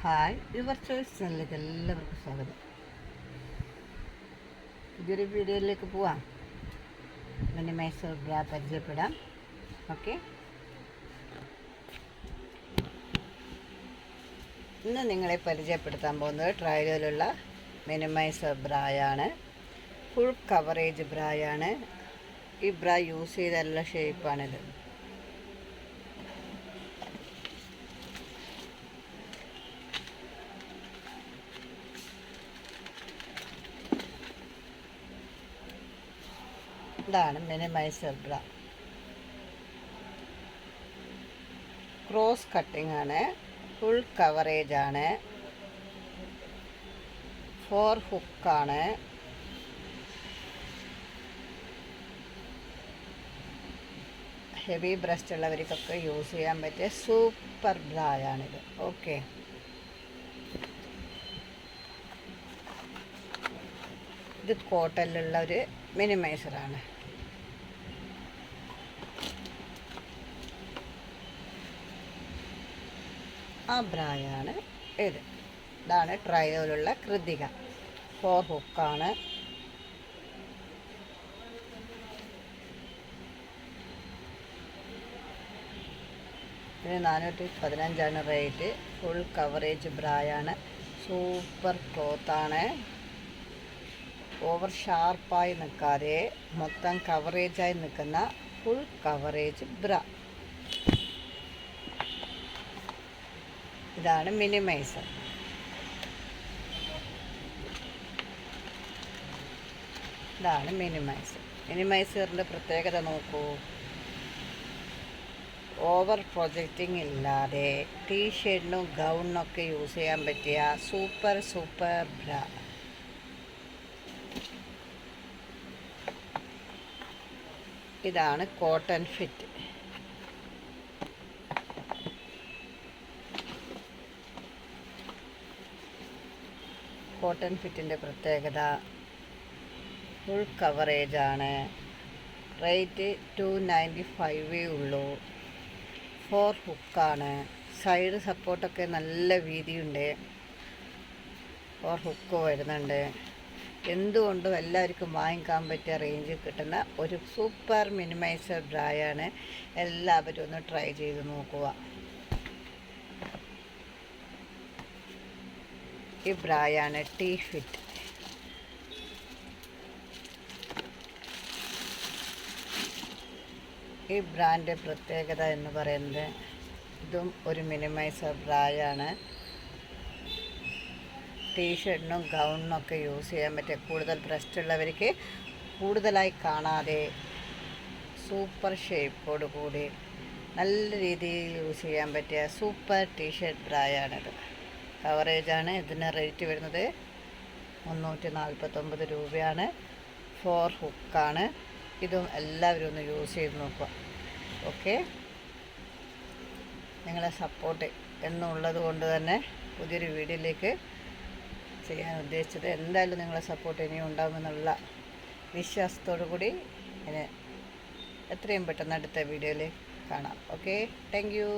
Hi, your choice ചാനലിലേക്ക് എല്ലാവർക്കും സ്വാഗതം. പുതിയൊരു വീഡിയോയിലേക്ക് പോവാം. മിനി മൈസൂർ ബ്രാ പരിചയപ്പെടാം. ഓക്കെ, ഇന്ന് നിങ്ങളെ പരിചയപ്പെടുത്താൻ പോകുന്നത് ട്രയലിലുള്ള മിനി മൈസൂർ ബ്രായാണ്. ഫുൾ കവറേജ് ബ്രായാണ്. ഈ ബ്രാ യൂസ് ചെയ്ത നല്ല ഷേപ്പാണിത്. ഇതാണ് mini Mysore bra. Cross cutting ആണ്, ഫുൾ കവറേജ് ആണ്, 4 ഹുക്കാണ്. ഹെവി ബ്രസ്റ്റ് ഉള്ളവർക്കൊക്കെ യൂസ് ചെയ്യാൻ പറ്റിയ സൂപ്പർ ബ്രായാണിത്. ഓക്കെ, ഇത് കോട്ടണിലുള്ള ഒരു മിനിമൈസറാണ്. ആ ബ്രായാണ് ഇത്. ഇതാണ് ട്രയലിലുള്ള കൃതിക. 4 ഹുക്കാണ്. ഇതിന് 415 റേറ്റ്. ഫുൾ കവറേജ് ബ്രായാണ്. സൂപ്പർ ക്ലോത്താണ്. ഓവർ ഷാർപ്പായി നിൽക്കാതെ മൊത്തം കവറേജായി നിൽക്കുന്ന ഫുൾ കവറേജ് ബ്ര. ഇതാണ് മിനിമൈസർ. ഇതാണ് മിനിമൈസർ. മിനിമൈസറിൻ്റെ പ്രത്യേകത നോക്കൂ. ഓവർ പ്രൊജക്റ്റിംഗ് ഇല്ലാതെ ടീഷർട്ടിനും ഗൗണിനൊക്കെ യൂസ് ചെയ്യാൻ പറ്റിയ സൂപ്പർ ബ്ര. ഇതാണ് കോട്ടൺ ഫിറ്റ്. കോട്ടൺ ഫിറ്റിൻ്റെ പ്രത്യേകത ഫുൾ കവറേജ് ആണ്. റേറ്റ് 295 ഉള്ളൂ. 4 ഹുക്കാണ്. സൈഡ് സപ്പോർട്ടൊക്കെ നല്ല വീതിയുണ്ട്. 4 ഹുക്ക് വരുന്നുണ്ട്. എന്തുകൊണ്ടും എല്ലാവർക്കും വാങ്ങിക്കാൻ പറ്റിയ റേഞ്ചിൽ കിട്ടുന്ന ഒരു സൂപ്പർ മിനിമൈസർ ബ്രായാണ്. എല്ലാവരും ഒന്ന് ട്രൈ ചെയ്ത് നോക്കുക. ഈ ബ്രായാണ് ടീ ഫിറ്റ്. ഈ ബ്രാൻഡ് പ്രത്യേകത എന്ന് പറയുന്നത് ഇതും ഒരു മിനിമൈസർ ബ്രായാണ്. ടീഷർട്ടിനും ഗൗണിനൊക്കെ യൂസ് ചെയ്യാൻ പറ്റിയ, കൂടുതൽ ബ്രസ്റ്റ് ഉള്ളവർക്ക് കൂടുതലായി കാണാതെ സൂപ്പർ ഷേപ്പോട് കൂടി നല്ല രീതിയിൽ യൂസ് ചെയ്യാൻ പറ്റിയ സൂപ്പർ ടീഷർട്ട് ബ്രായാണിത്. കവറേജാണ്. ഇതിന് റേറ്റ് വരുന്നത് 349 രൂപയാണ്. 4 ഹുക്കാണ്. ഇതും എല്ലാവരും ഒന്ന് യൂസ് ചെയ്ത് നോക്കുക. ഓക്കെ, നിങ്ങളെ സപ്പോർട്ട് എന്നുള്ളത് കൊണ്ട് തന്നെ പുതിയൊരു വീഡിയോയിലേക്ക് ചെയ്യാൻ ഉദ്ദേശിച്ചത്. എന്തായാലും നിങ്ങളെ സപ്പോർട്ട് ഇനിയും ഉണ്ടാകുമെന്നുള്ള വിശ്വാസത്തോടു കൂടി എത്രയും പെട്ടെന്ന് അടുത്ത വീഡിയോയിൽ കാണാം. Okay, thank you.